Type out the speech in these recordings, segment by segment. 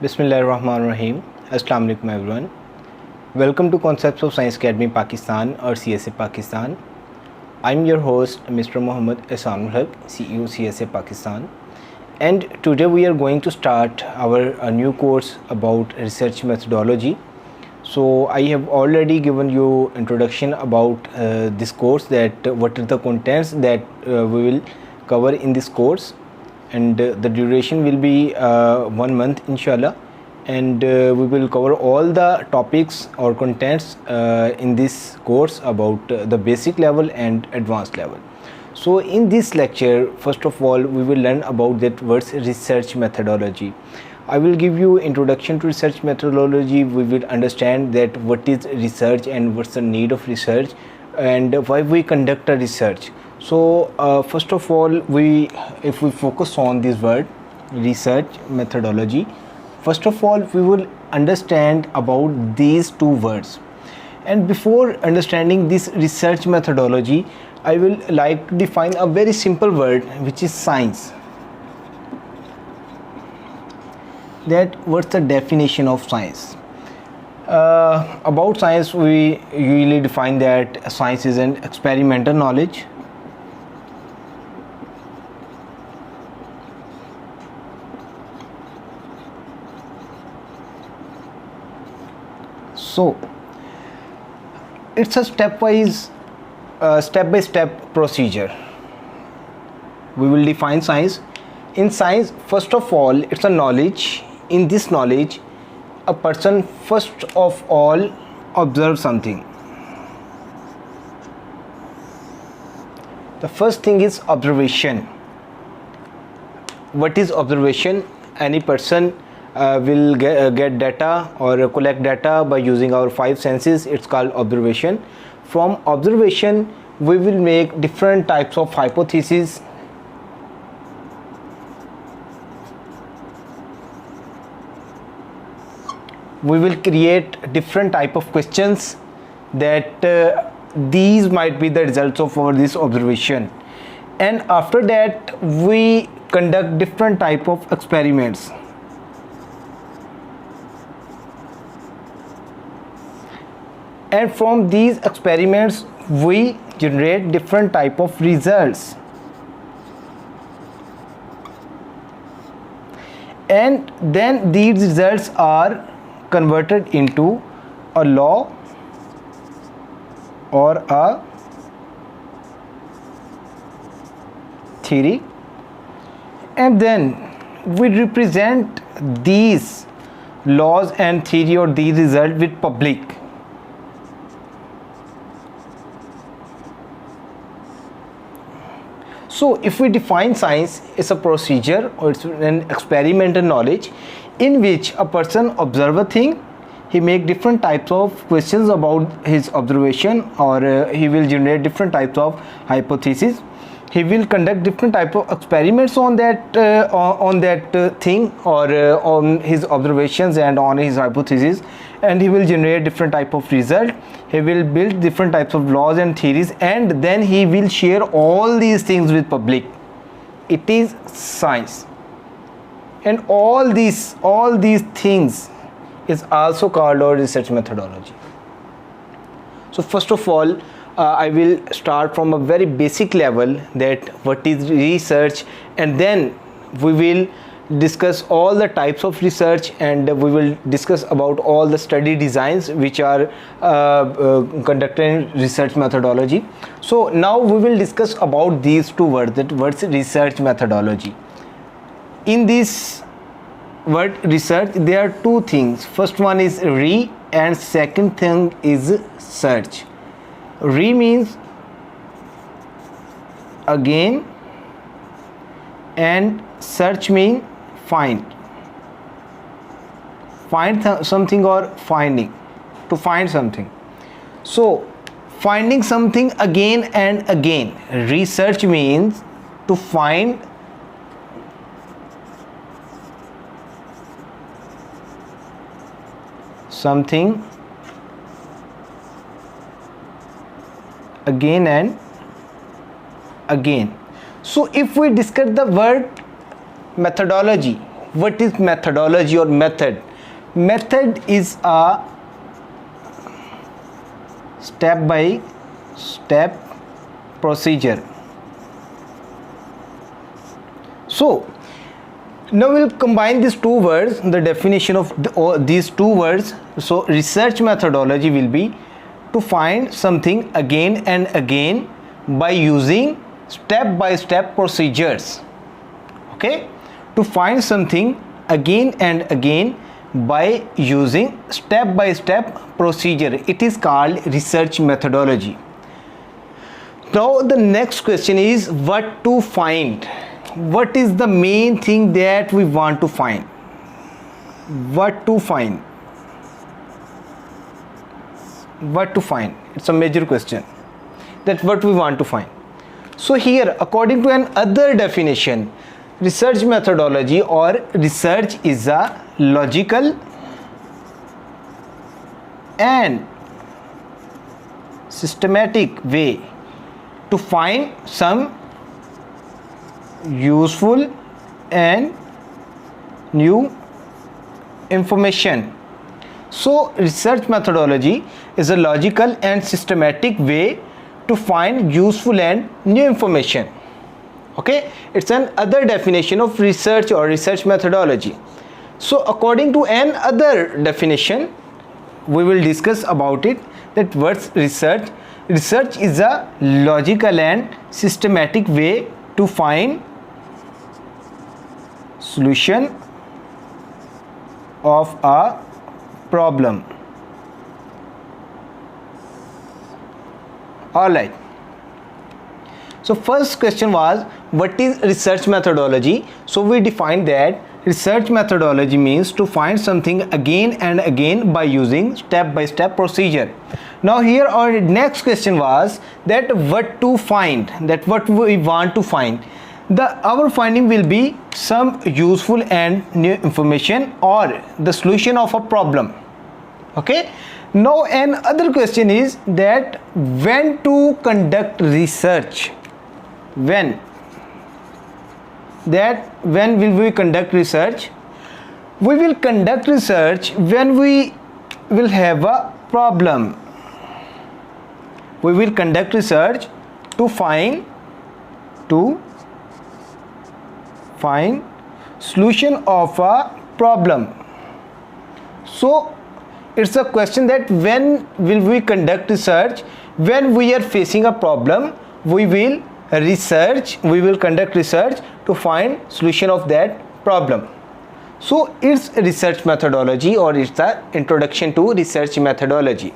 Bismillahirrahmanirrahim. Assalamu alaikum everyone. Welcome to Concepts of Science Academy Pakistan or CSA Pakistan. I'm your host Mr. Muhammad Ehsanul Haq, CEO CSA Pakistan. And today we are going to start our new course about research methodology. So I have already given you introduction about this course, that what are the contents that we will cover in this course, and the duration will be 1 month inshallah, and we will cover all the topics or contents in this course about the basic level and advanced level. So in this lecture, first of all, we will learn about that what's research methodology. I will give you introduction to research methodology. We will understand that what is research and what's the need of research and why we conduct a research. So first of all, if we focus on this word research methodology, first of all we will understand about these two words. And before understanding this research methodology, I will like to define a very simple word, which is science. That what's the definition of science? About science, we usually define that science is an experimental knowledge. So it's a step-by-step procedure. We will define science. In science, first of all, it's a knowledge. In this knowledge, a person first of all observes something. The first thing is observation. What is observation? Any person will get data or collect data by using our 5 senses. It's called observation. From observation, we will make different types of hypotheses. We will create different type of questions that these might be the results of this observation. And after that, we conduct different type of experiments. And from these experiments, we generate different type of results. And then these results are converted into a law or a theory, and then we represent these laws and theory or these results with public. So if we define science, it's a procedure or it's an experimental knowledge in which a person observe a thing, he make different types of questions about his observation, or he will generate different types of hypotheses. He will conduct different type of experiments on that thing or on his observations and on his hypotheses, and he will generate different type of result. He will build different types of laws and theories, and then he will share all these things with public. It is science. And all these things is also called our research methodology. So first of all, I will start from a very basic level, that what is research, and then we will discuss all the types of research, and we will discuss about all the study designs which are conducted in research methodology. So now we will discuss about these two words, that what's research methodology. In this word research, there are two things. First one is re, and second thing is search. Re means again, and search means find something or finding, to find something. So finding something again and again. Research means to find something again and again. So if we discuss the word methodology, What is methodology or method? Method is a step by step procedure. So now we'll combine these two words, the definition of these two words. So research methodology will be to find something again and again by using step by step procedures. Okay, to find something again and again by using step by step procedure, it is called research methodology. Now the next question is what to find. What is the main thing that we want to find? What to find? What to find? It's a major question. That what we want to find. So here, according to another definition, research methodology or research is a logical and systematic way to find some useful and new information. So research methodology is a logical and systematic way to find useful and new information. Okay, it's an other definition of research or research methodology. So according to another definition, we will discuss about it, that what's research. Research is a logical and systematic way to find solution of a problem. All right. So first question was what is research methodology? So we defined that research methodology means to find something again and again by using step by step procedure. Now here our next question was that what to find, that what we want to find. Our finding will be some useful and new information or the solution of a problem. Okay. Now another question is that when to conduct research. When will we conduct research? We will conduct research when we will have a problem. We will conduct research to find solution of a problem. So it's a question that when will we conduct research? When we are facing a problem, we will conduct research to find solution of that problem. So it's research methodology, or it's the introduction to research methodology.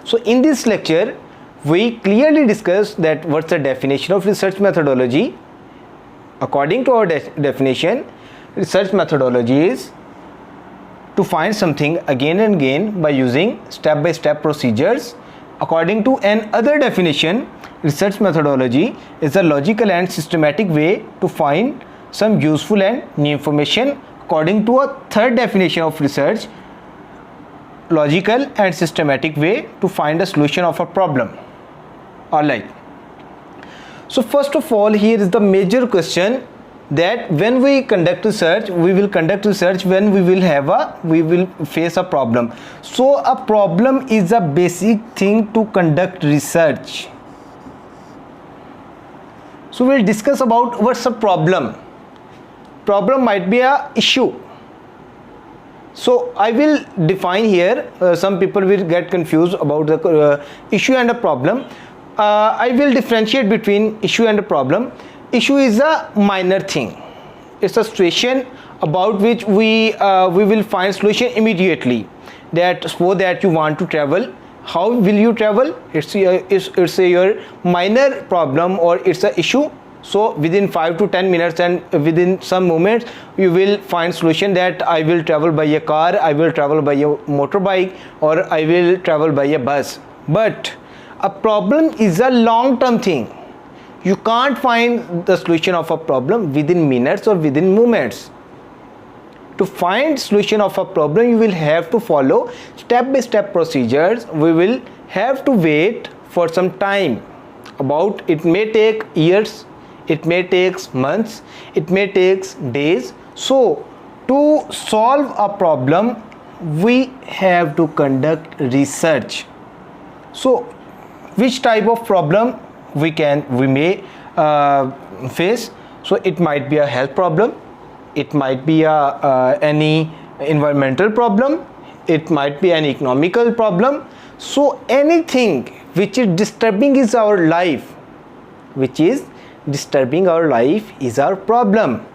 So in this lecture we clearly discussed that what's the definition of research methodology. According to our definition, research methodology is to find something again and again by using step by step procedures. According to another definition, research methodology is a logical and systematic way to find some useful and new information. According to a third definition of research, logical and systematic way to find a solution of a problem. Alright. So first of all, here is the major question, that when we conduct research, we will conduct research when we will face a problem. So a problem is a basic thing to conduct research. So we'll discuss about what's a problem. Problem might be a issue. So I will define here, some people will get confused about the issue and a problem. I will differentiate between issue and a problem. Issue is a minor thing. It's a situation about which we will find solution immediately. That suppose that you want to travel, how will you travel? It's your minor problem, or it's a issue. So within 5 to 10 minutes and within some moments you will find solution that I will travel by a car, I will travel by a motorbike, or I will travel by a bus. But a problem is a long term thing. You can't find the solution of a problem within minutes or within moments. To find solution of a problem, you will have to follow step by step procedures. We will have to wait for some time. It may take years, it may take months, it may take days. So To solve a problem, we have to conduct research. So which type of problem we may face? So it might be a health problem, it might be any environmental problem, it might be an economical problem. So anything which is disturbing is our life, which is disturbing our life is our problem,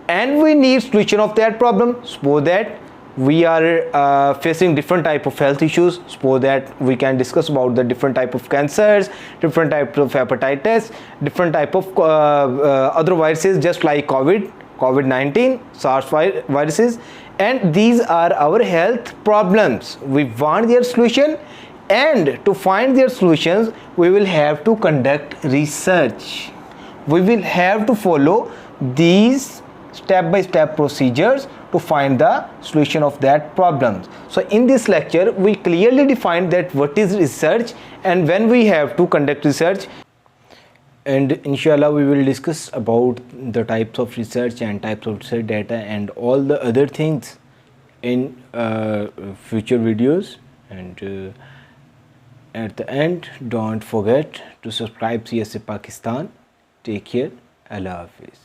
and we need solution of that problem. Suppose that we are facing different type of health issues. Suppose that we can discuss about the different type of cancers, different type of hepatitis, different type of other viruses, just like COVID-19, SARS viruses, and these are our health problems. We want their solution, and to find their solutions we will have to conduct research. We will have to follow these step-by-step procedures to find the solution of that problem. So in this lecture we clearly defined that what is research and when we have to conduct research, and inshallah we will discuss about the types of research and types of research data and all the other things in future videos. And at the end, don't forget to subscribe CSA Pakistan. Take care. Allah Hafiz.